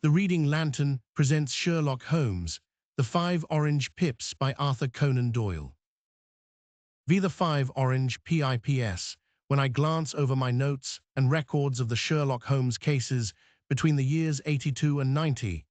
The Reading Lantern presents Sherlock Holmes, The Five Orange Pips by Arthur Conan Doyle. The five orange pips, when I glance over my notes and records of the Sherlock Holmes cases between the years 82 and 90,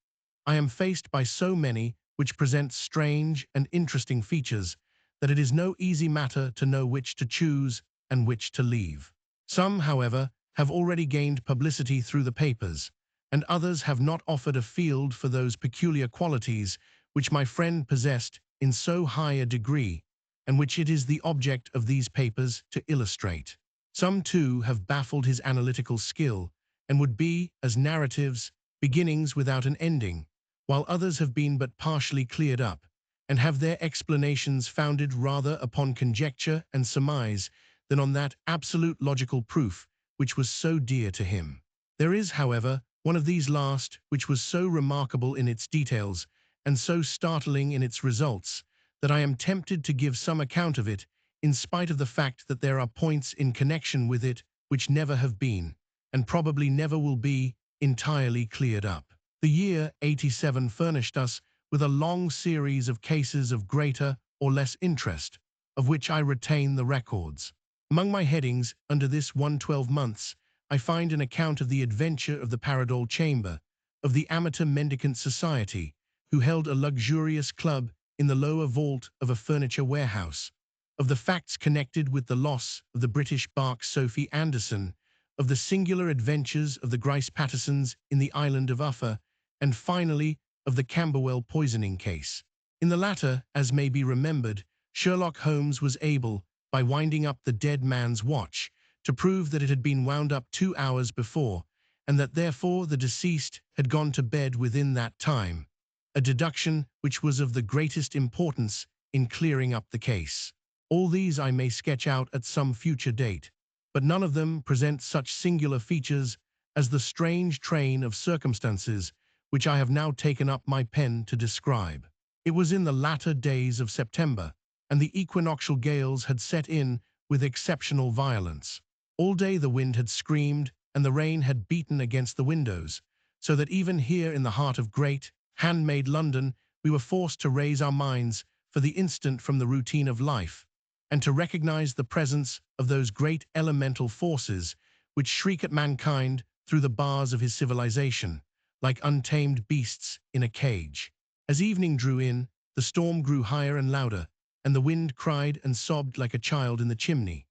I am faced by so many which present strange and interesting features that it is no easy matter to know which to choose and which to leave. Some, however, have already gained publicity through the papers, and others have not offered a field for those peculiar qualities which my friend possessed in so high a degree, and which it is the object of these papers to illustrate. Some, too, have baffled his analytical skill, and would be, as narratives, beginnings without an ending, while others have been but partially cleared up, and have their explanations founded rather upon conjecture and surmise than on that absolute logical proof which was so dear to him. There is, however, one of these last which was so remarkable in its details and so startling in its results that I am tempted to give some account of it, in spite of the fact that there are points in connection with it which never have been, and probably never will be, entirely cleared up. The year 87 furnished us with a long series of cases of greater or less interest, of which I retain the records. Among my headings under this 112 months, I find an account of the adventure of the Paradol Chamber, of the Amateur Mendicant Society, who held a luxurious club in the lower vault of a furniture warehouse, of the facts connected with the loss of the British bark Sophie Anderson, of the singular adventures of the Grice Pattersons in the island of Uffa, and finally of the Camberwell poisoning case. In the latter, as may be remembered, Sherlock Holmes was able, by winding up the dead man's watch, to prove that it had been wound up 2 hours before, and that therefore the deceased had gone to bed within that time, a deduction which was of the greatest importance in clearing up the case. All these I may sketch out at some future date, but none of them present such singular features as the strange train of circumstances which I have now taken up my pen to describe. It was in the latter days of September, and the equinoctial gales had set in with exceptional violence. All day the wind had screamed and the rain had beaten against the windows, so that even here in the heart of great, handmade London we were forced to raise our minds for the instant from the routine of life, and to recognize the presence of those great elemental forces which shriek at mankind through the bars of his civilization, like untamed beasts in a cage. As evening drew in, the storm grew higher and louder, and the wind cried and sobbed like a child in the chimney.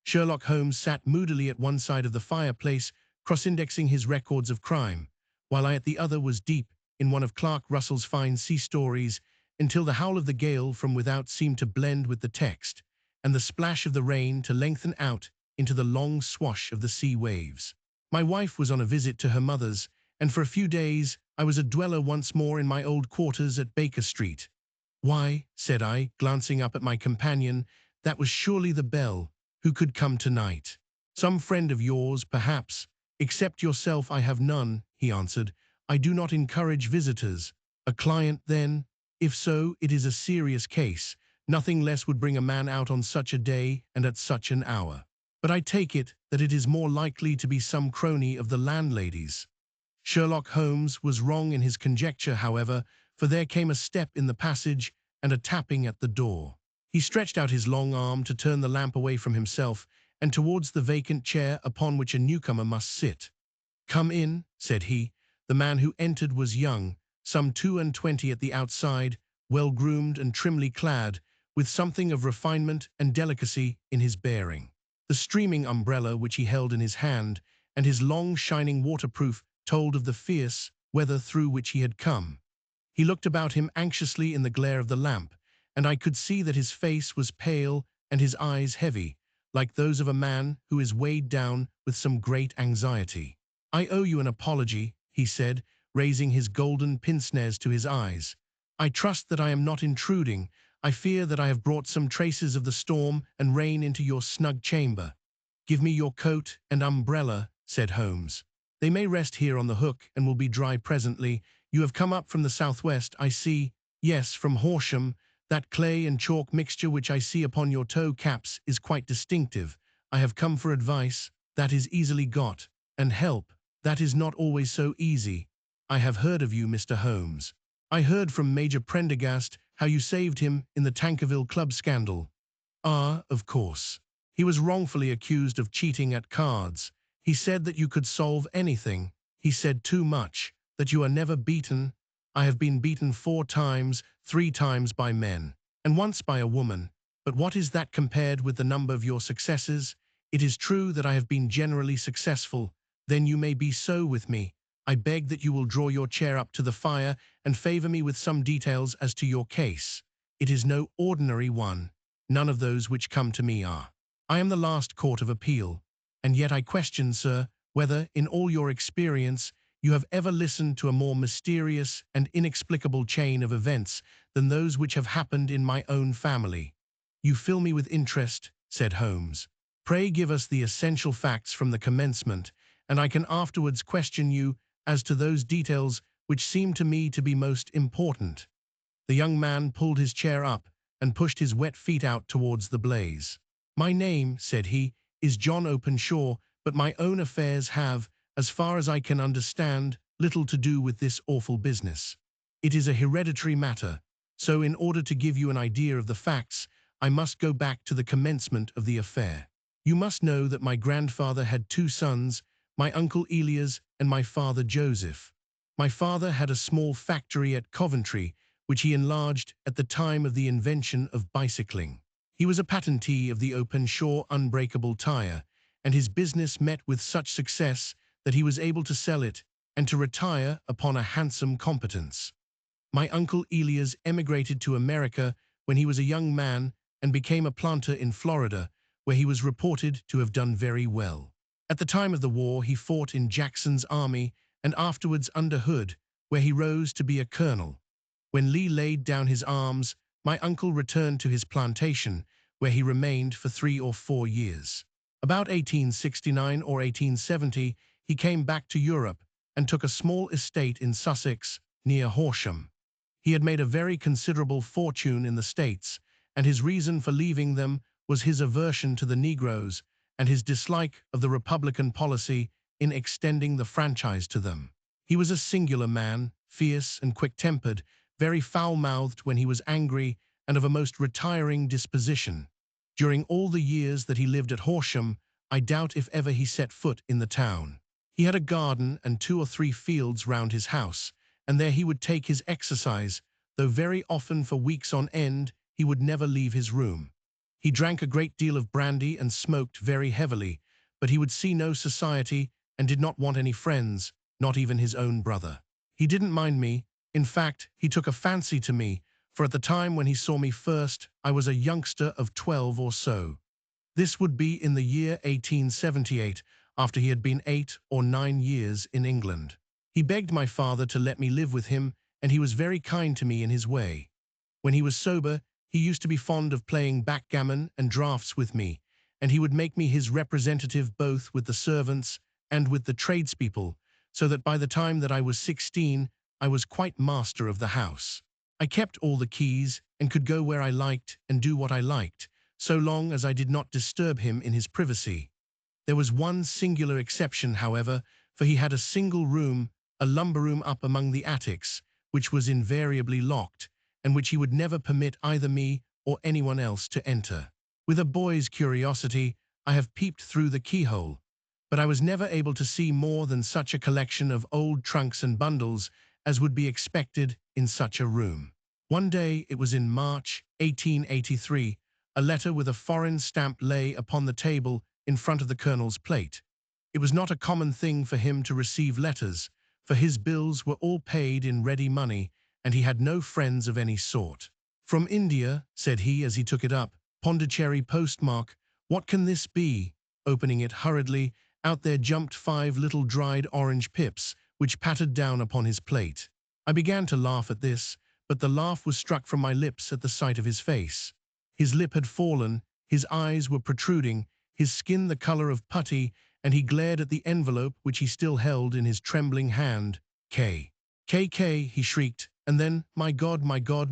Sherlock Holmes sat moodily at one side of the fireplace, cross-indexing his records of crime, while I at the other was deep in one of Clark Russell's fine sea stories, until the howl of the gale from without seemed to blend with the text, and the splash of the rain to lengthen out into the long swash of the sea waves. My wife was on a visit to her mother's, and for a few days I was a dweller once more in my old quarters at Baker Street. "Why," said I, glancing up at my companion, "that was surely the bell. Who could come tonight?" "Some friend of yours, perhaps." "Except yourself I have none," he answered. "I do not encourage visitors." "A client, then? If so, it is a serious case. Nothing less would bring a man out on such a day and at such an hour. But I take it that it is more likely to be some crony of the landlady's." Sherlock Holmes was wrong in his conjecture, however, for there came a step in the passage and a tapping at the door. He stretched out his long arm to turn the lamp away from himself and towards the vacant chair upon which a newcomer must sit. "Come in," said he. The man who entered was young, some 22 at the outside, well-groomed and trimly clad, with something of refinement and delicacy in his bearing. The streaming umbrella which he held in his hand, and his long shining waterproof, told of the fierce weather through which he had come. He looked about him anxiously in the glare of the lamp, and I could see that his face was pale and his eyes heavy, like those of a man who is weighed down with some great anxiety. "I owe you an apology," he said, raising his golden pince-nez to his eyes. "I trust that I am not intruding. I fear that I have brought some traces of the storm and rain into your snug chamber." "Give me your coat and umbrella," said Holmes. "They may rest here on the hook and will be dry presently. You have come up from the southwest, I see." "Yes, from Horsham. That clay and chalk mixture which I see upon your toe caps is quite distinctive. I have come for advice. That is easily got. And help. That is not always so easy." I have heard of you, Mr. Holmes. I heard from Major Prendergast how you saved him in the Tankerville Club scandal. Ah, of course. He was wrongfully accused of cheating at cards. He said that you could solve anything. He said too much, that you are never beaten. I have been beaten 4 times, 3 times by men, and once by a woman. But what is that compared with the number of your successes? It is true that I have been generally successful. Then you may be so with me. I beg that you will draw your chair up to the fire and favor me with some details as to your case. It is no ordinary one. None of those which come to me are. I am the last court of appeal, and yet I question, sir, whether, in all your experience, you have ever listened to a more mysterious and inexplicable chain of events than those which have happened in my own family. You fill me with interest, said Holmes. Pray give us the essential facts from the commencement, and I can afterwards question you as to those details which seem to me to be most important. The young man pulled his chair up and pushed his wet feet out towards the blaze. My name, said he, is John Openshaw, but my own affairs have, as far as I can understand, little to do with this awful business. It is a hereditary matter, so in order to give you an idea of the facts, I must go back to the commencement of the affair. You must know that my grandfather had 2 sons, my uncle Elias and my father Joseph. My father had a small factory at Coventry, which he enlarged at the time of the invention of bicycling. He was a patentee of the Openshaw unbreakable tire, and his business met with such success that he was able to sell it and to retire upon a handsome competence. My uncle Elias emigrated to America when he was a young man and became a planter in Florida, where he was reported to have done very well. At the time of the war, he fought in Jackson's army and afterwards under Hood, where he rose to be a colonel. When Lee laid down his arms, my uncle returned to his plantation, where he remained for 3 or 4 years. About 1869 or 1870, he came back to Europe and took a small estate in Sussex, near Horsham. He had made a very considerable fortune in the States, and his reason for leaving them was his aversion to the Negroes and his dislike of the Republican policy in extending the franchise to them. He was a singular man, fierce and quick-tempered, very foul-mouthed when he was angry, and of a most retiring disposition. During all the years that he lived at Horsham, I doubt if ever he set foot in the town. He had a garden and 2 or 3 fields round his house, and there he would take his exercise, though very often for weeks on end he would never leave his room. He drank a great deal of brandy and smoked very heavily, but he would see no society and did not want any friends, not even his own brother. He didn't mind me. In fact, he took a fancy to me, for at the time when he saw me first, I was a youngster of 12 or so. This would be in the year 1878, after he had been 8 or 9 years in England. He begged my father to let me live with him, and he was very kind to me in his way. When he was sober, he used to be fond of playing backgammon and draughts with me, and he would make me his representative both with the servants and with the tradespeople, so that by the time that I was 16, I was quite master of the house. I kept all the keys and could go where I liked and do what I liked, so long as I did not disturb him in his privacy. There was one singular exception, however, for he had a single room, a lumber room up among the attics, which was invariably locked, and which he would never permit either me or anyone else to enter. With a boy's curiosity, I have peeped through the keyhole, but I was never able to see more than such a collection of old trunks and bundles as would be expected in such a room. One day, it was in March 1883, a letter with a foreign stamp lay upon the table in front of the colonel's plate. It was not a common thing for him to receive letters, for his bills were all paid in ready money, and he had no friends of any sort. "From India," said he as he took it up, "Pondicherry postmark. What can this be?" Opening it hurriedly, out there jumped 5 little dried orange pips, which pattered down upon his plate. I began to laugh at this, but the laugh was struck from my lips at the sight of his face. His lip had fallen, his eyes were protruding, his skin the color of putty, and he glared at the envelope which he still held in his trembling hand. "K. K," he shrieked, and then, my God,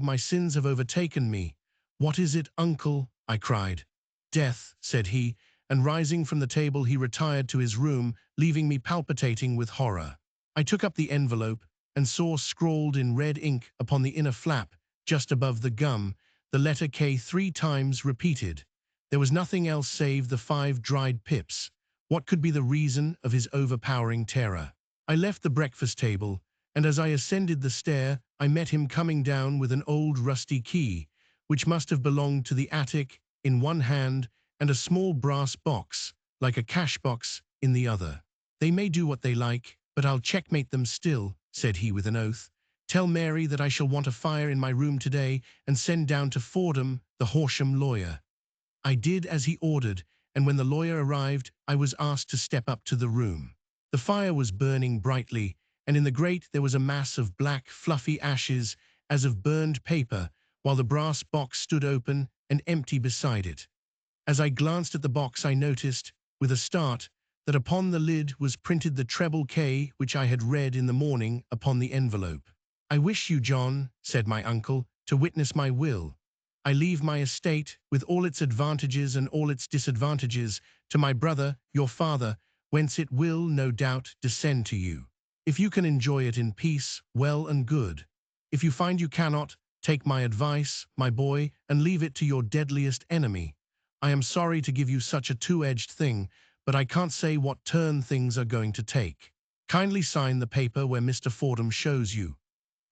my sins have overtaken me." "What is it, uncle?" I cried. "Death," said he, and rising from the table he retired to his room, leaving me palpitating with horror. I took up the envelope, and saw scrawled in red ink upon the inner flap, just above the gum, the letter K 3 times repeated. There was nothing else save the 5 dried pips. What could be the reason of his overpowering terror? I left the breakfast table, and as I ascended the stair, I met him coming down with an old rusty key, which must have belonged to the attic, in one hand, and a small brass box, like a cash box, in the other. "They may do what they like, but I'll checkmate them still," said he with an oath. "Tell Mary that I shall want a fire in my room today, and send down to Fordham the Horsham lawyer." I did as he ordered, and when the lawyer arrived, I was asked to step up to the room. The fire was burning brightly, and in the grate there was a mass of black, fluffy ashes, as of burned paper, while the brass box stood open and empty beside it. As I glanced at the box, I noticed, with a start, that upon the lid was printed the treble K which I had read in the morning upon the envelope. "I wish you, John," said my uncle, "to witness my will. I leave my estate, with all its advantages and all its disadvantages, to my brother, your father, whence it will, no doubt, descend to you. If you can enjoy it in peace, well and good. If you find you cannot, take my advice, my boy, and leave it to your deadliest enemy. I am sorry to give you such a two-edged thing, but I can't say what turn things are going to take. Kindly sign the paper where Mr. Fordham shows you."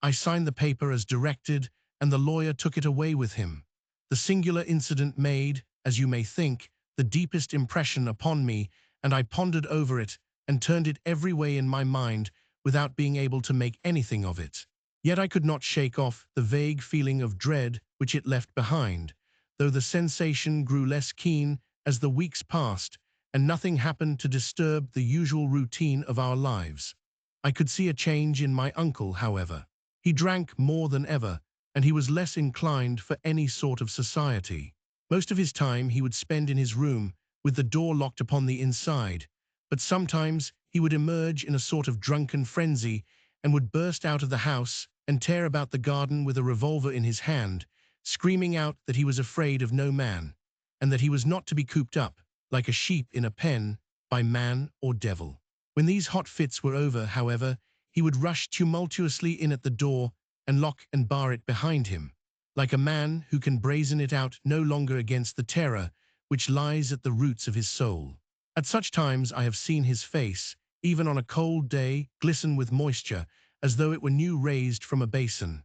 I signed the paper as directed, and the lawyer took it away with him. The singular incident made, as you may think, the deepest impression upon me, and I pondered over it and turned it every way in my mind without being able to make anything of it. Yet I could not shake off the vague feeling of dread which it left behind, though the sensation grew less keen as the weeks passed, and nothing happened to disturb the usual routine of our lives. I could see a change in my uncle, however. He drank more than ever, and he was less inclined for any sort of society. Most of his time he would spend in his room, with the door locked upon the inside, but sometimes he would emerge in a sort of drunken frenzy and would burst out of the house and tear about the garden with a revolver in his hand, screaming out that he was afraid of no man, and that he was not to be cooped up, like a sheep in a pen, by man or devil. When these hot fits were over, however, he would rush tumultuously in at the door and lock and bar it behind him, like a man who can brazen it out no longer against the terror which lies at the roots of his soul. At such times I have seen his face, even on a cold day, glisten with moisture, as though it were new raised from a basin.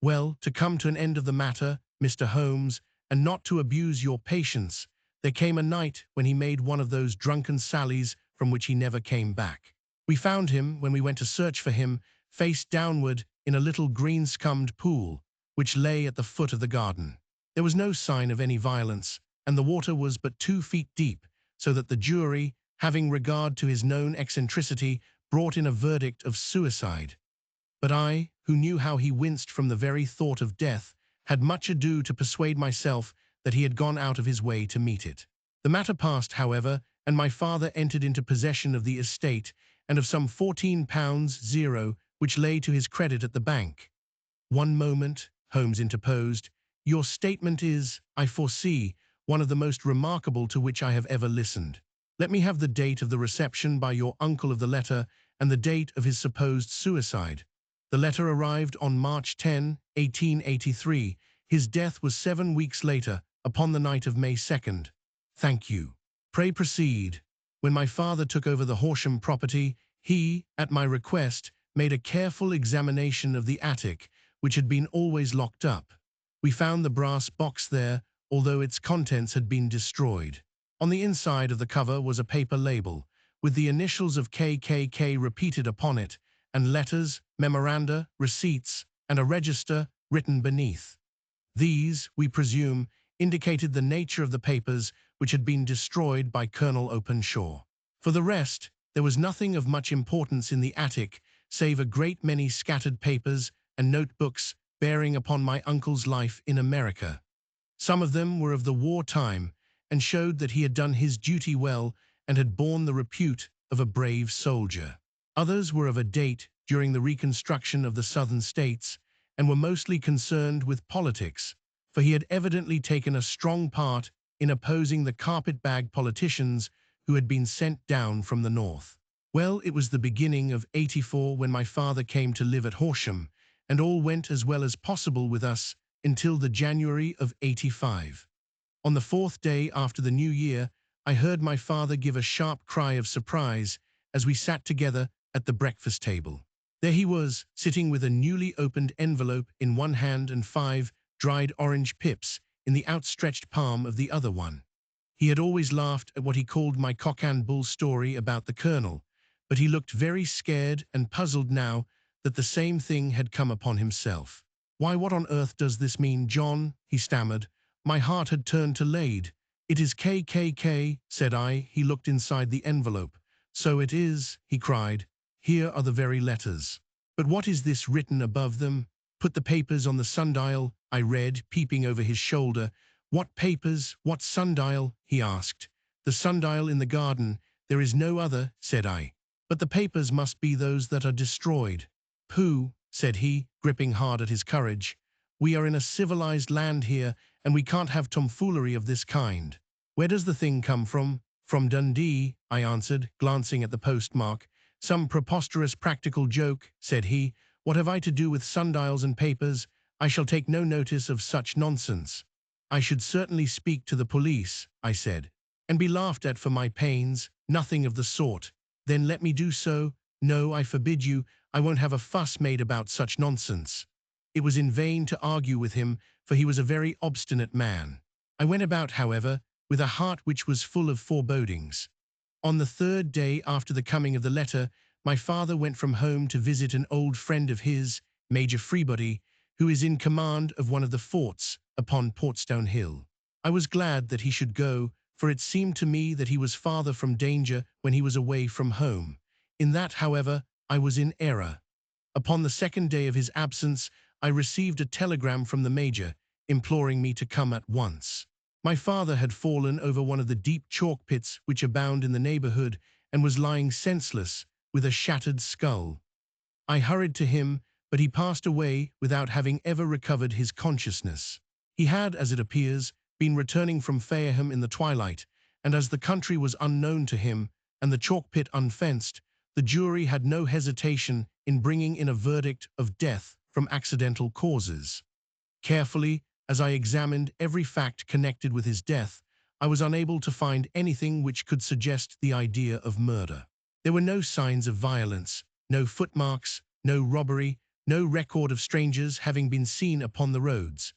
Well, to come to an end of the matter, Mr. Holmes, and not to abuse your patience, there came a night when he made one of those drunken sallies from which he never came back. We found him, when we went to search for him, face downward in a little green-scummed pool, which lay at the foot of the garden. There was no sign of any violence, and the water was but 2 feet deep, so that the jury, having regard to his known eccentricity, brought in a verdict of suicide. But I, who knew how he winced from the very thought of death, had much ado to persuade myself that he had gone out of his way to meet it. The matter passed, however, and my father entered into possession of the estate and of some £14 which lay to his credit at the bank. "One moment," Holmes interposed. "Your statement is, I foresee, one of the most remarkable to which I have ever listened. Let me have the date of the reception by your uncle of the letter and the date of his supposed suicide." "The letter arrived on March 10, 1883. His death was 7 weeks later, upon the night of May 2nd. "Thank you. Pray proceed." "When my father took over the Horsham property, he, at my request, made a careful examination of the attic, which had been always locked up. We found the brass box there, although its contents had been destroyed. On the inside of the cover was a paper label, with the initials of KKK repeated upon it, and letters, memoranda, receipts, and a register written beneath. These, we presume, indicated the nature of the papers which had been destroyed by Colonel Openshaw. For the rest, there was nothing of much importance in the attic, save a great many scattered papers and notebooks bearing upon my uncle's life in America. Some of them were of the war time, and showed that he had done his duty well and had borne the repute of a brave soldier. Others were of a date during the reconstruction of the Southern states, and were mostly concerned with politics, for he had evidently taken a strong part in opposing the carpetbag politicians who had been sent down from the North. Well, it was the beginning of '84 when my father came to live at Horsham, and all went as well as possible with us until the January of '85. On the fourth day after the New Year, I heard my father give a sharp cry of surprise as we sat together at the breakfast table. There he was, sitting with a newly opened envelope in one hand and 5 dried orange pips in the outstretched palm of the other one. He had always laughed at what he called my cock and bull story about the colonel, but he looked very scared and puzzled now that the same thing had come upon himself. "Why, what on earth does this mean, John?" he stammered. My heart had turned to lead. "It is KKK," said I. He looked inside the envelope. "So it is," he cried. "Here are the very letters. But what is this written above them? 'Put the papers on the sundial,'" I read, peeping over his shoulder. "What papers? What sundial?" he asked. "The sundial in the garden. There is no other," said I. "But the papers must be those that are destroyed." "Pooh," said he, gripping hard at his courage. "We are in a civilized land here, and we can't have tomfoolery of this kind." "Where does the thing come from?" "From Dundee," I answered, glancing at the postmark. "Some preposterous practical joke," said he. "What have I to do with sundials and papers? I shall take no notice of such nonsense." "I should certainly speak to the police," I said. "And be laughed at for my pains." "Nothing of the sort." "Then let me do so." "No, I forbid you. I won't have a fuss made about such nonsense." It was in vain to argue with him, for he was a very obstinate man. I went about, however, with a heart which was full of forebodings. On the third day after the coming of the letter, my father went from home to visit an old friend of his, Major Freebody, who is in command of one of the forts upon Portstone Hill. I was glad that he should go, for it seemed to me that he was farther from danger when he was away from home. In that, however, I was in error. Upon the second day of his absence, I received a telegram from the Major, imploring me to come at once. My father had fallen over one of the deep chalk pits which abound in the neighborhood, and was lying senseless, with a shattered skull. I hurried to him, but he passed away without having ever recovered his consciousness. He had, as it appears, been returning from Fareham in the twilight, and as the country was unknown to him, and the chalk pit unfenced, the jury had no hesitation in bringing in a verdict of death from accidental causes. Carefully, as I examined every fact connected with his death, I was unable to find anything which could suggest the idea of murder. There were no signs of violence, no footmarks, no robbery, no record of strangers having been seen upon the roads.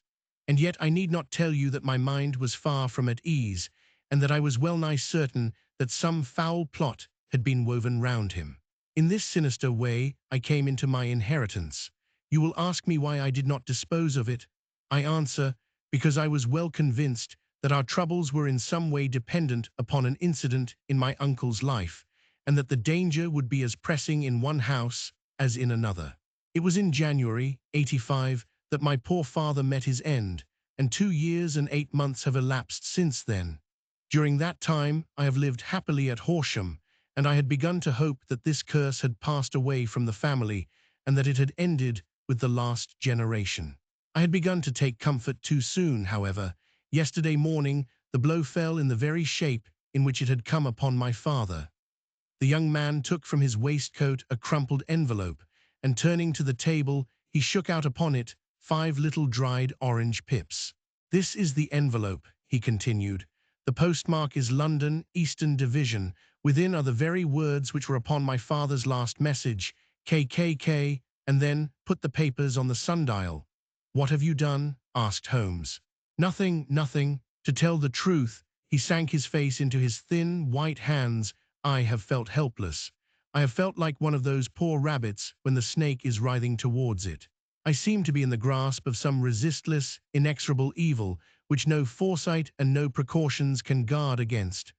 And yet I need not tell you that my mind was far from at ease, and that I was well nigh certain that some foul plot had been woven round him. In this sinister way I came into my inheritance. You will ask me why I did not dispose of it. I answer, because I was well convinced that our troubles were in some way dependent upon an incident in my uncle's life, and that the danger would be as pressing in one house as in another. It was in January, '85, that my poor father met his end, and 2 years and 8 months have elapsed since then. During that time I have lived happily at Horsham, and I had begun to hope that this curse had passed away from the family, and that it had ended with the last generation. I had begun to take comfort too soon, however. Yesterday morning the blow fell in the very shape in which it had come upon my father. The young man took from his waistcoat a crumpled envelope, and turning to the table, he shook out upon it 5 little dried orange pips. "This is the envelope," he continued. "The postmark is London, Eastern Division. Within are the very words which were upon my father's last message, KKK, and then 'Put the papers on the sundial.'" "What have you done?" asked Holmes. "Nothing, nothing. To tell the truth," he sank his face into his thin, white hands, "I have felt helpless. I have felt like one of those poor rabbits when the snake is writhing towards it. I seem to be in the grasp of some resistless, inexorable evil which no foresight and no precautions can guard against."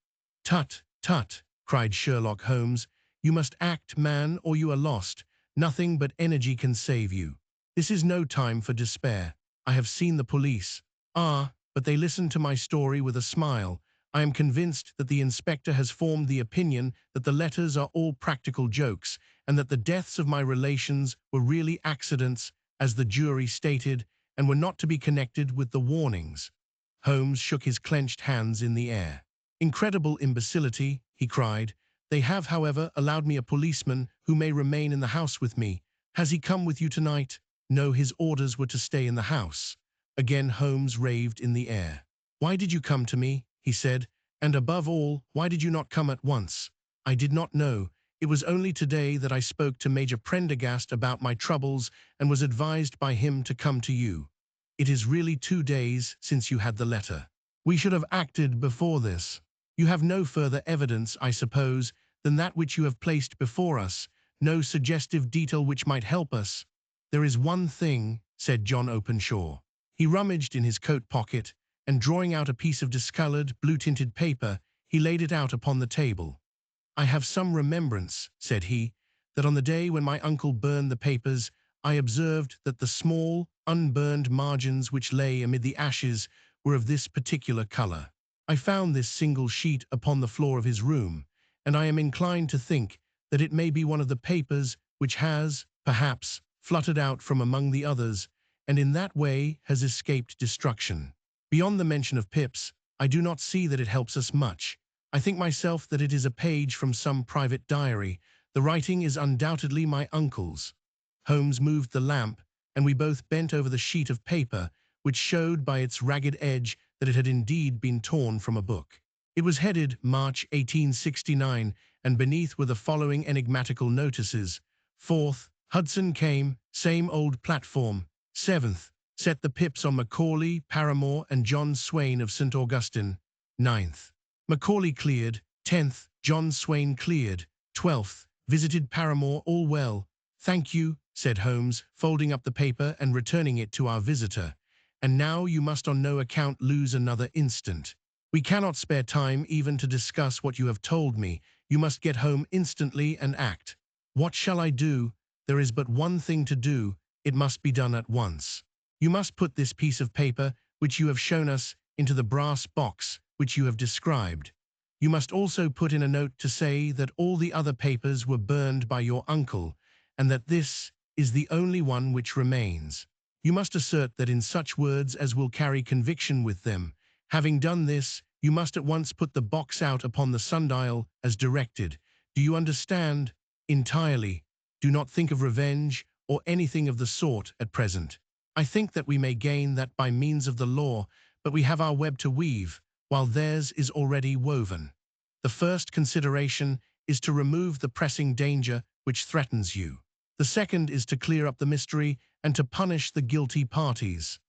"Tut, tut," cried Sherlock Holmes. "You must act, man, or you are lost. Nothing but energy can save you. This is no time for despair. I have seen the police. Ah, but they listened to my story with a smile. I am convinced that the inspector has formed the opinion that the letters are all practical jokes, and that the deaths of my relations were really accidents, as the jury stated, and were not to be connected with the warnings." Holmes shook his clenched hands in the air. "Incredible imbecility," he cried. They have, however, allowed me a policeman who may remain in the house with me. Has he come with you tonight? No, his orders were to stay in the house. Again Holmes raved in the air. Why did you come to me? He said. And above all, why did you not come at once? I did not know. It was only today that I spoke to Major Prendergast about my troubles and was advised by him to come to you. It is really 2 days since you had the letter. We should have acted before this. You have no further evidence, I suppose, than that which you have placed before us, no suggestive detail which might help us. There is one thing, said John Openshaw. He rummaged in his coat pocket, and drawing out a piece of discolored, blue-tinted paper, he laid it out upon the table. I have some remembrance, said he, that on the day when my uncle burned the papers, I observed that the small, unburned margins which lay amid the ashes were of this particular color. I found this single sheet upon the floor of his room, and I am inclined to think that it may be one of the papers which has, perhaps, fluttered out from among the others, and in that way has escaped destruction. Beyond the mention of Pips, I do not see that it helps us much. I think myself that it is a page from some private diary. The writing is undoubtedly my uncle's. Holmes moved the lamp, and we both bent over the sheet of paper, which showed by its ragged edge that it had indeed been torn from a book. It was headed March 1869, and beneath were the following enigmatical notices. 4th, Hudson came, same old platform. 7th, set the Pips on Macaulay, Paramore, and John Swain of St. Augustine. 9th, Macaulay cleared. 10th, John Swain cleared. 12th, visited Paramore, all well. Thank you, said Holmes, folding up the paper and returning it to our visitor. And now you must on no account lose another instant. We cannot spare time even to discuss what you have told me. You must get home instantly and act. What shall I do? There is but one thing to do. It must be done at once. You must put this piece of paper, which you have shown us, into the brass box, which you have described. You must also put in a note to say that all the other papers were burned by your uncle, and that this is the only one which remains. You must assert that in such words as will carry conviction with them. Having done this, you must at once put the box out upon the sundial as directed. Do you understand? Entirely. Do not think of revenge or anything of the sort at present. I think that we may gain that by means of the law, but we have our web to weave, while theirs is already woven. The first consideration is to remove the pressing danger which threatens you. The second is to clear up the mystery and to punish the guilty parties.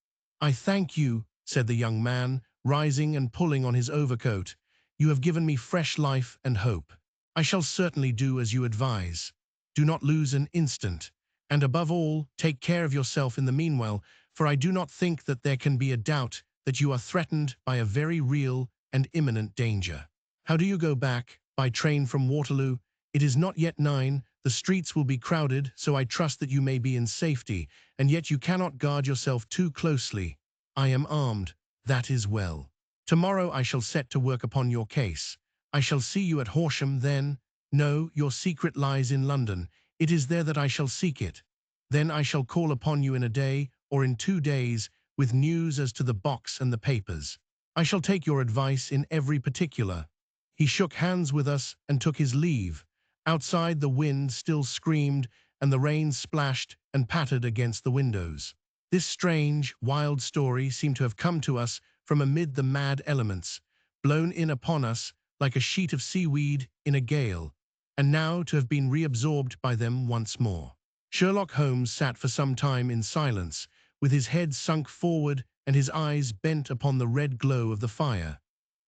I thank you, said the young man, rising and pulling on his overcoat. You have given me fresh life and hope. I shall certainly do as you advise. Do not lose an instant. And above all, take care of yourself in the meanwhile, for I do not think that there can be a doubt that you are threatened by a very real and imminent danger. How do you go back? By train from Waterloo? It is not yet 9. The streets will be crowded, so I trust that you may be in safety, and yet you cannot guard yourself too closely. I am armed. That is well. Tomorrow I shall set to work upon your case. I shall see you at Horsham then. No, your secret lies in London. It is there that I shall seek it. Then I shall call upon you in a day, or in 2 days, with news as to the box and the papers. I shall take your advice in every particular. He shook hands with us and took his leave. Outside the wind still screamed, and the rain splashed and pattered against the windows. This strange, wild story seemed to have come to us from amid the mad elements, blown in upon us like a sheet of seaweed in a gale, and now to have been reabsorbed by them once more. Sherlock Holmes sat for some time in silence, with his head sunk forward and his eyes bent upon the red glow of the fire.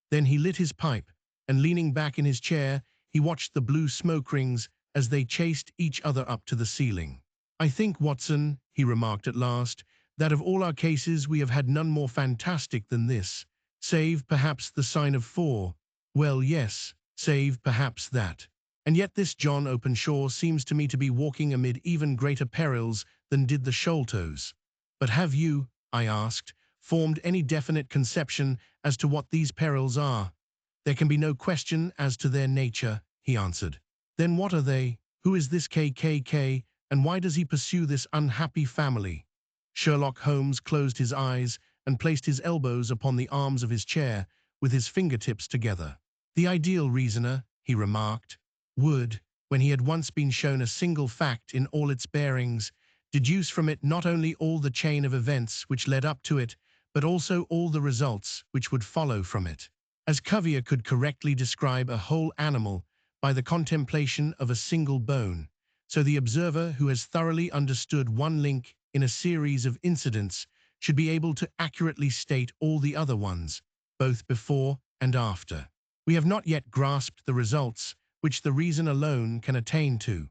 Then he lit his pipe, and leaning back in his chair, he watched the blue smoke rings as they chased each other up to the ceiling. I think, Watson, he remarked at last, that of all our cases we have had none more fantastic than this, save perhaps the sign of 4. Well, yes, save perhaps that. And yet this John Openshaw seems to me to be walking amid even greater perils than did the Sholtos. But have you, I asked, formed any definite conception as to what these perils are? There can be no question as to their nature, he answered. Then what are they? Who is this KKK, and why does he pursue this unhappy family? Sherlock Holmes closed his eyes and placed his elbows upon the arms of his chair, with his fingertips together. The ideal reasoner, he remarked. would, when he had once been shown a single fact in all its bearings, deduce from it not only all the chain of events which led up to it, but also all the results which would follow from it. As Cuvier could correctly describe a whole animal by the contemplation of a single bone, so the observer who has thoroughly understood one link in a series of incidents should be able to accurately state all the other ones, both before and after. We have not yet grasped the results which the reason alone can attain to.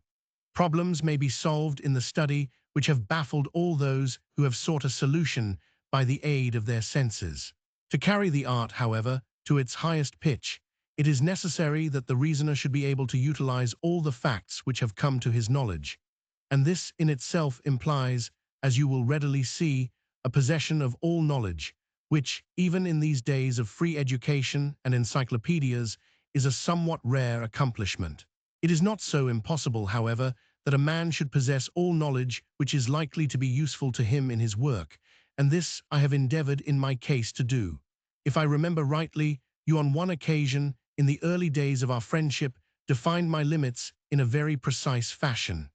Problems may be solved in the study which have baffled all those who have sought a solution by the aid of their senses. To carry the art, however, to its highest pitch, it is necessary that the reasoner should be able to utilize all the facts which have come to his knowledge. And this in itself implies, as you will readily see, a possession of all knowledge, which, even in these days of free education and encyclopedias, is a somewhat rare accomplishment. It is not so impossible, however, that a man should possess all knowledge which is likely to be useful to him in his work, and this I have endeavored in my case to do. If I remember rightly, you on one occasion, in the early days of our friendship, defined my limits in a very precise fashion.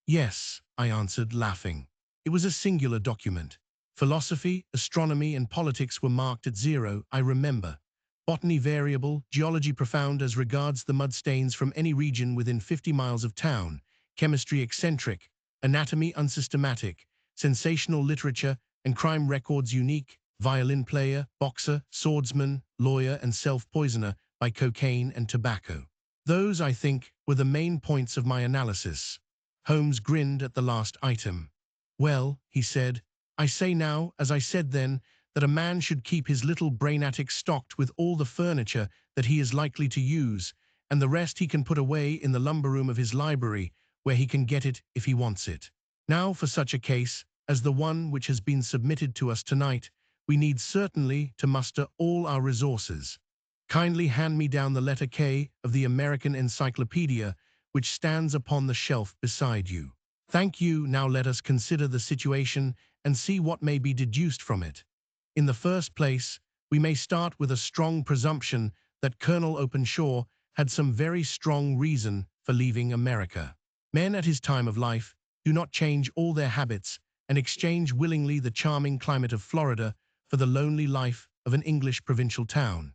Yes, I answered, laughing. It was a singular document. Philosophy, astronomy, and politics were marked at 0, I remember. Botany variable, geology profound as regards the mud stains from any region within 50 miles of town, chemistry eccentric, anatomy unsystematic, sensational literature and crime records unique, violin player, boxer, swordsman, lawyer, and self-poisoner by cocaine and tobacco. Those, I think, were the main points of my analysis. Holmes grinned at the last item. Well, he said, I say now, as I said then, that a man should keep his little brain attic stocked with all the furniture that he is likely to use, and the rest he can put away in the lumber room of his library, where he can get it if he wants it. Now, for such a case as the one which has been submitted to us tonight, we need certainly to muster all our resources. Kindly hand me down the letter K of the American Encyclopedia, which stands upon the shelf beside you. Thank you. Now let us consider the situation and see what may be deduced from it. In the first place, we may start with a strong presumption that Colonel Openshaw had some very strong reason for leaving America. Men at his time of life do not change all their habits and exchange willingly the charming climate of Florida for the lonely life of an English provincial town.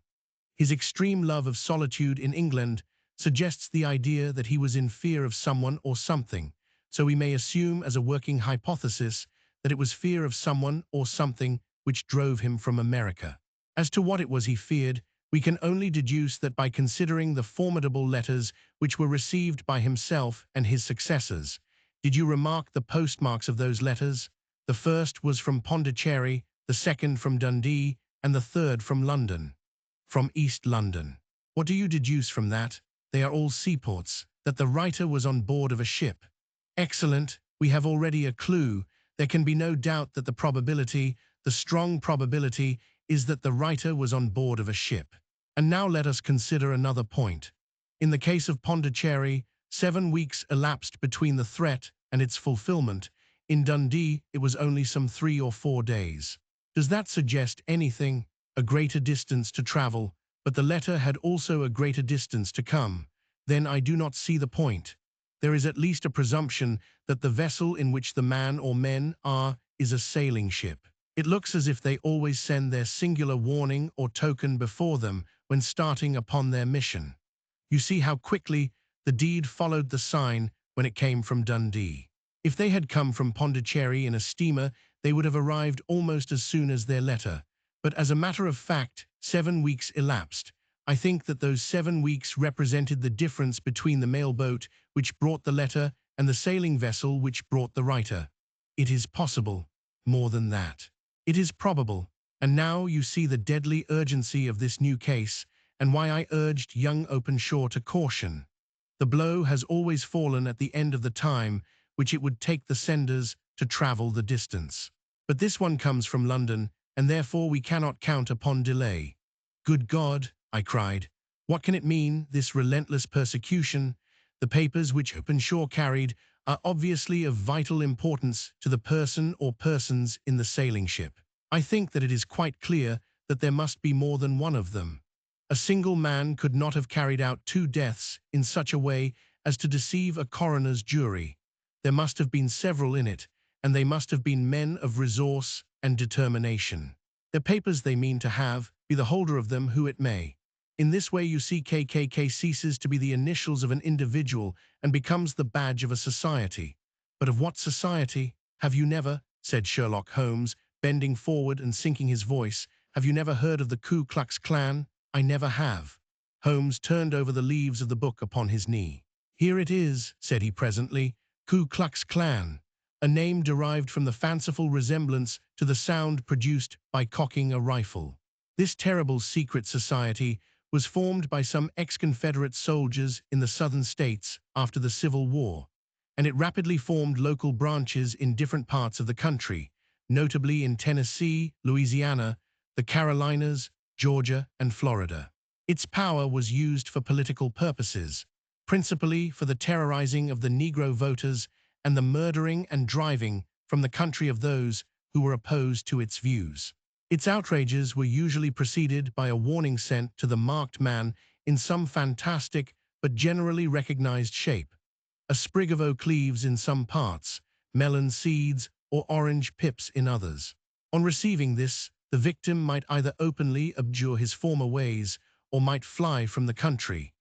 His extreme love of solitude in England suggests the idea that he was in fear of someone or something, so we may assume as a working hypothesis that it was fear of someone or something which drove him from America. As to what it was he feared, we can only deduce that by considering the formidable letters which were received by himself and his successors. Did you remark the postmarks of those letters? The first was from Pondicherry, the second from Dundee, and the third from London. From East London. What do you deduce from that? They are all seaports, that the writer was on board of a ship. Excellent, we have already a clue. There can be no doubt that the strong probability, is that the writer was on board of a ship. And now let us consider another point. In the case of Pondicherry, 7 weeks elapsed between the threat and its fulfillment. In Dundee, it was only some 3 or 4 days. Does that suggest anything? A greater distance to travel, but the letter had also a greater distance to come. Then I do not see the point. There is at least a presumption that the vessel in which the man or men are is a sailing ship. It looks as if they always send their singular warning or token before them when starting upon their mission. You see how quickly the deed followed the sign when it came from Dundee. If they had come from Pondicherry in a steamer, they would have arrived almost as soon as their letter. But as a matter of fact, 7 weeks elapsed. I think that those 7 weeks represented the difference between the mail boat which brought the letter and the sailing vessel which brought the writer. It is possible, more than that. It is probable, and now you see the deadly urgency of this new case, and why I urged young Openshaw to caution. The blow has always fallen at the end of the time which it would take the senders to travel the distance. But this one comes from London, and therefore we cannot count upon delay. Good God, I cried. What can it mean, this relentless persecution? The papers which Openshaw carried are obviously of vital importance to the person or persons in the sailing ship. I think that it is quite clear that there must be more than one of them. A single man could not have carried out two deaths in such a way as to deceive a coroner's jury. There must have been several in it, and they must have been men of resource and determination. The papers they mean to have, be the holder of them who it may. In this way you see KKK ceases to be the initials of an individual and becomes the badge of a society. But of what society? Have you never, said Sherlock Holmes, bending forward and sinking his voice, have you never heard of the Ku Klux Klan? I never have. Holmes turned over the leaves of the book upon his knee. Here it is, said he presently, Ku Klux Klan, a name derived from the fanciful resemblance to the sound produced by cocking a rifle. This terrible secret society was formed by some ex-Confederate soldiers in the southern states after the Civil War, and it rapidly formed local branches in different parts of the country, notably in Tennessee, Louisiana, the Carolinas, Georgia, and Florida. Its power was used for political purposes, principally for the terrorizing of the Negro voters and the murdering and driving from the country of those who were opposed to its views. Its outrages were usually preceded by a warning sent to the marked man in some fantastic but generally recognized shape. A sprig of oak leaves in some parts, melon seeds, or orange pips in others. On receiving this, the victim might either openly abjure his former ways or might fly from the country.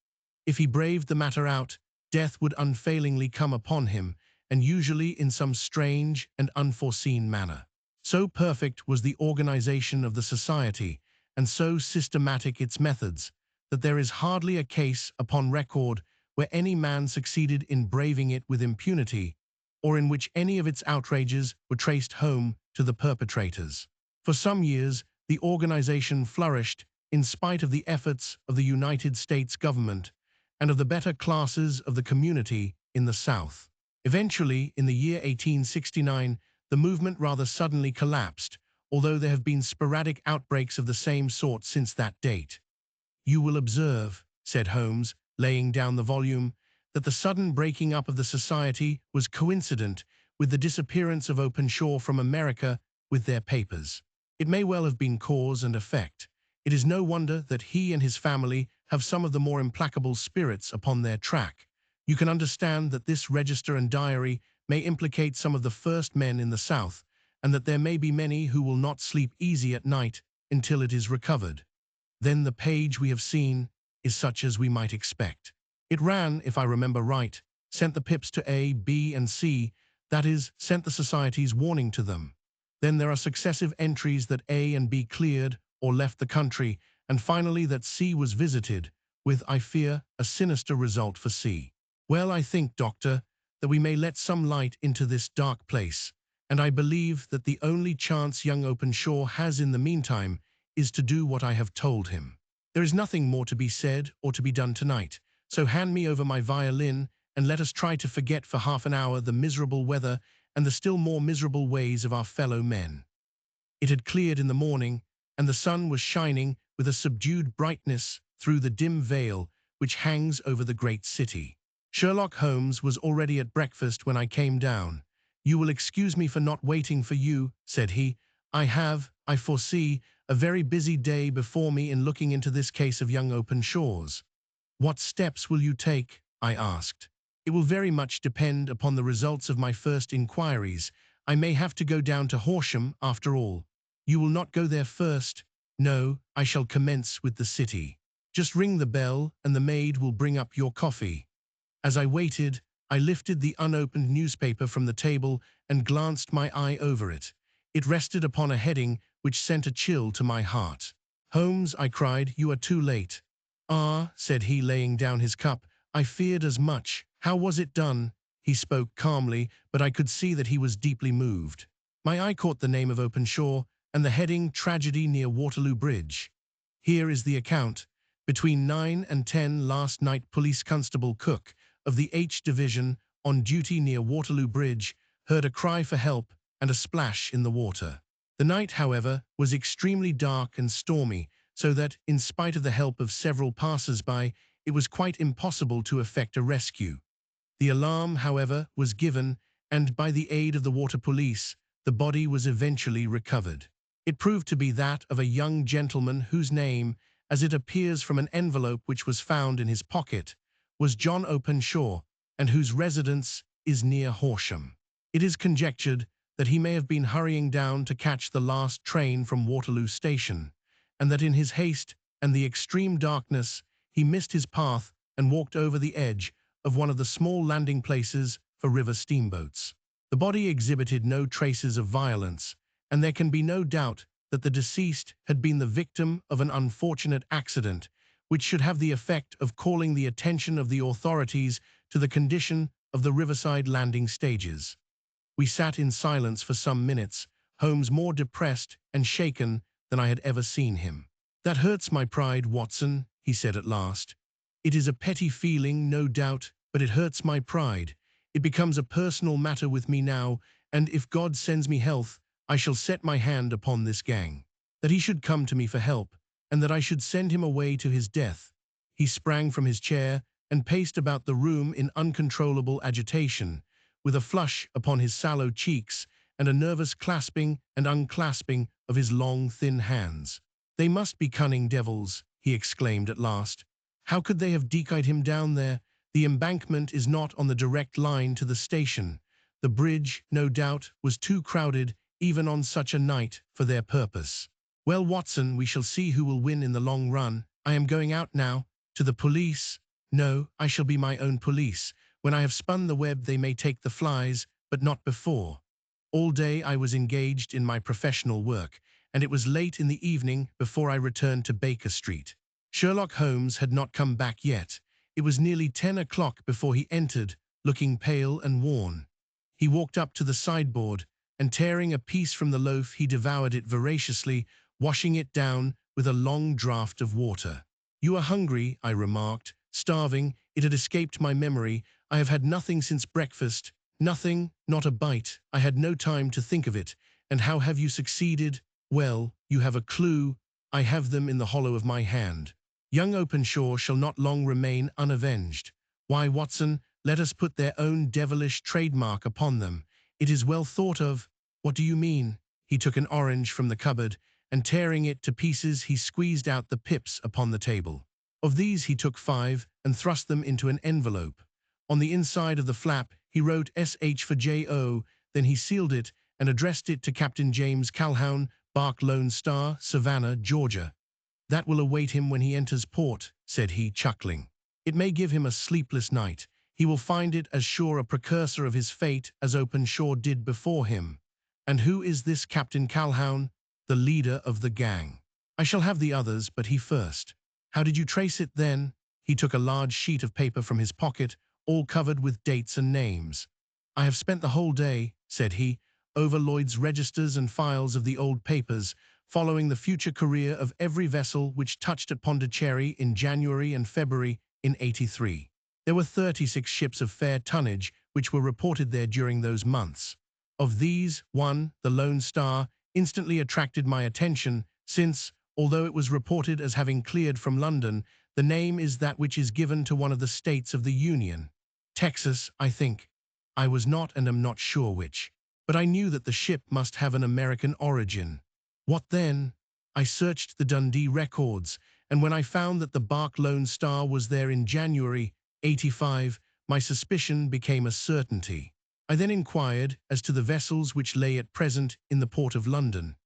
If he braved the matter out, death would unfailingly come upon him, and usually in some strange and unforeseen manner. So perfect was the organization of the society, and so systematic its methods, that there is hardly a case upon record where any man succeeded in braving it with impunity, or in which any of its outrages were traced home to the perpetrators. For some years, the organization flourished in spite of the efforts of the United States government and of the better classes of the community in the South. Eventually, in the year 1869, the movement rather suddenly collapsed, although there have been sporadic outbreaks of the same sort since that date. You will observe, said Holmes, laying down the volume, that the sudden breaking up of the society was coincident with the disappearance of Openshaw from America with their papers. It may well have been cause and effect. It is no wonder that he and his family have some of the more implacable spirits upon their track. You can understand that this register and diary may implicate some of the first men in the South, and that there may be many who will not sleep easy at night until it is recovered. Then the page we have seen is such as we might expect. It ran, if I remember right, sent the pips to A, B, and C, that is, sent the society's warning to them. Then there are successive entries that A and B cleared or left the country, and finally that C was visited, with, I fear, a sinister result for C. Well, I think, Doctor, that we may let some light into this dark place, and I believe that the only chance young Openshaw has in the meantime is to do what I have told him. There is nothing more to be said or to be done tonight, so hand me over my violin and let us try to forget for half an hour the miserable weather and the still more miserable ways of our fellow men. It had cleared in the morning, and the sun was shining with a subdued brightness through the dim veil which hangs over the great city. Sherlock Holmes was already at breakfast when I came down. You will excuse me for not waiting for you, said he. I foresee, a very busy day before me in looking into this case of young Openshaw's. What steps will you take? I asked. It will very much depend upon the results of my first inquiries. I may have to go down to Horsham after all. You will not go there first? No, I shall commence with the city. Just ring the bell and the maid will bring up your coffee. As I waited, I lifted the unopened newspaper from the table and glanced my eye over it. It rested upon a heading which sent a chill to my heart. Holmes, I cried, you are too late. Ah, said he, laying down his cup, I feared as much. How was it done? He spoke calmly, but I could see that he was deeply moved. My eye caught the name of Openshaw and the heading Tragedy near Waterloo Bridge. Here is the account. Between 9 and 10 last night, Police Constable Cook of the H Division on duty near Waterloo Bridge heard a cry for help and a splash in the water. The night, however, was extremely dark and stormy, so that, in spite of the help of several passers-by, it was quite impossible to effect a rescue. The alarm, however, was given, and by the aid of the water police, the body was eventually recovered. It proved to be that of a young gentleman whose name, as it appears from an envelope which was found in his pocket, was John Openshaw, and whose residence is near Horsham. It is conjectured that he may have been hurrying down to catch the last train from Waterloo Station, and that in his haste and the extreme darkness he missed his path and walked over the edge of one of the small landing places for river steamboats. The body exhibited no traces of violence, and there can be no doubt that the deceased had been the victim of an unfortunate accident, which should have the effect of calling the attention of the authorities to the condition of the riverside landing stages. We sat in silence for some minutes, Holmes more depressed and shaken than I had ever seen him. "That hurts my pride, Watson," he said at last. "It is a petty feeling, no doubt, but it hurts my pride. It becomes a personal matter with me now, and if God sends me health, I shall set my hand upon this gang. That he should come to me for help, and that I should send him away to his death." He sprang from his chair and paced about the room in uncontrollable agitation, with a flush upon his sallow cheeks and a nervous clasping and unclasping of his long, thin hands. "They must be cunning devils," he exclaimed at last. "How could they have decoyed him down there? The embankment is not on the direct line to the station. The bridge, no doubt, was too crowded, even on such a night, for their purpose. Well, Watson, we shall see who will win in the long run. I am going out now. To the police? No, I shall be my own police. When I have spun the web they may take the flies, but not before. All day I was engaged in my professional work, and it was late in the evening before I returned to Baker Street. Sherlock Holmes had not come back yet. It was nearly 10 o'clock before he entered, looking pale and worn. He walked up to the sideboard, and tearing a piece from the loaf he devoured it voraciously, washing it down with a long draught of water. "You are hungry," I remarked. "Starving. It had escaped my memory. I have had nothing since breakfast. Nothing, not a bite. I had no time to think of it. And how have you succeeded? Well, you have a clue. I have them in the hollow of my hand. Young Openshaw shall not long remain unavenged. Why, Watson, let us put their own devilish trademark upon them. It is well thought of." "What do you mean?" He took an orange from the cupboard, and tearing it to pieces he squeezed out the pips upon the table. Of these he took 5 and thrust them into an envelope. On the inside of the flap he wrote S.H. for J.O., then he sealed it and addressed it to Captain James Calhoun, Bark Lone Star, Savannah, Georgia. "That will await him when he enters port," said he, chuckling. "It may give him a sleepless night. He will find it as sure a precursor of his fate as Openshaw did before him. And who is this Captain Calhoun?" "The leader of the gang. I shall have the others, but he first." "How did you trace it, then?" He took a large sheet of paper from his pocket, all covered with dates and names. "I have spent the whole day," said he, "over Lloyd's registers and files of the old papers, following the future career of every vessel which touched at Pondicherry in January and February in '83. There were 36 ships of fair tonnage which were reported there during those months. Of these, one, the Lone Star, instantly attracted my attention, since, although it was reported as having cleared from London, the name is that which is given to one of the states of the Union. Texas, I think. I was not and am not sure which. But I knew that the ship must have an American origin. What then? I searched the Dundee records, and when I found that the bark Lone Star was there in January '85, my suspicion became a certainty. I then inquired as to the vessels which lay at present in the port of London.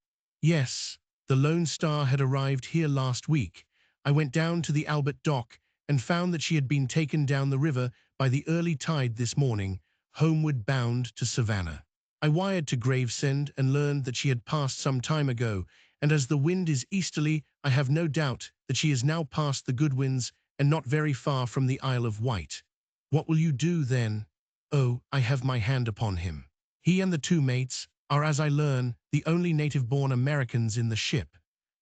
Yes, the Lone Star had arrived here last week. I went down to the Albert Dock and found that she had been taken down the river by the early tide this morning, homeward bound to Savannah. I wired to Gravesend and learned that she had passed some time ago, and as the wind is easterly, I have no doubt that she is now past the Goodwins and not very far from the Isle of Wight. What will you do, then? Oh, I have my hand upon him. He and the 2 mates are, as I learn, the only native-born Americans in the ship.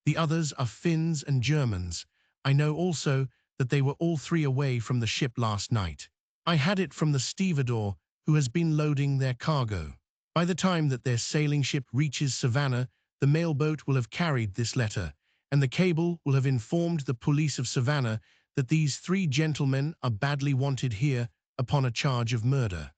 The others are Finns and Germans. I know also that they were all 3 away from the ship last night. I had it from the stevedore, who has been loading their cargo. By the time that their sailing ship reaches Savannah, the mailboat will have carried this letter, and the cable will have informed the police of Savannah that these 3 gentlemen are badly wanted here upon a charge of murder.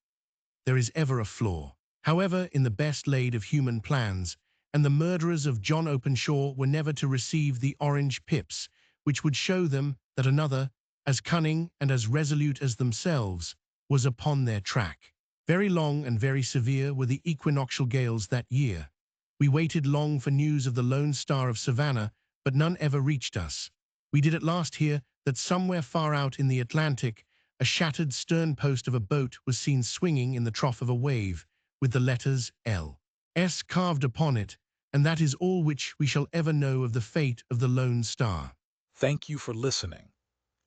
There is ever a flaw, however, in the best laid of human plans, and the murderers of John Openshaw were never to receive the orange pips which would show them that another, as cunning and as resolute as themselves, was upon their track. Very long and very severe were the equinoctial gales that year. We waited long for news of the Lone Star of Savannah, but none ever reached us. We did at last hear that somewhere far out in the Atlantic, a shattered stern post of a boat was seen swinging in the trough of a wave, with the letters L.S. carved upon it, and that is all which we shall ever know of the fate of the Lone Star. Thank you for listening.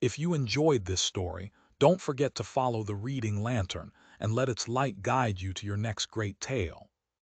If you enjoyed this story, don't forget to follow the reading lantern and let its light guide you to your next great tale.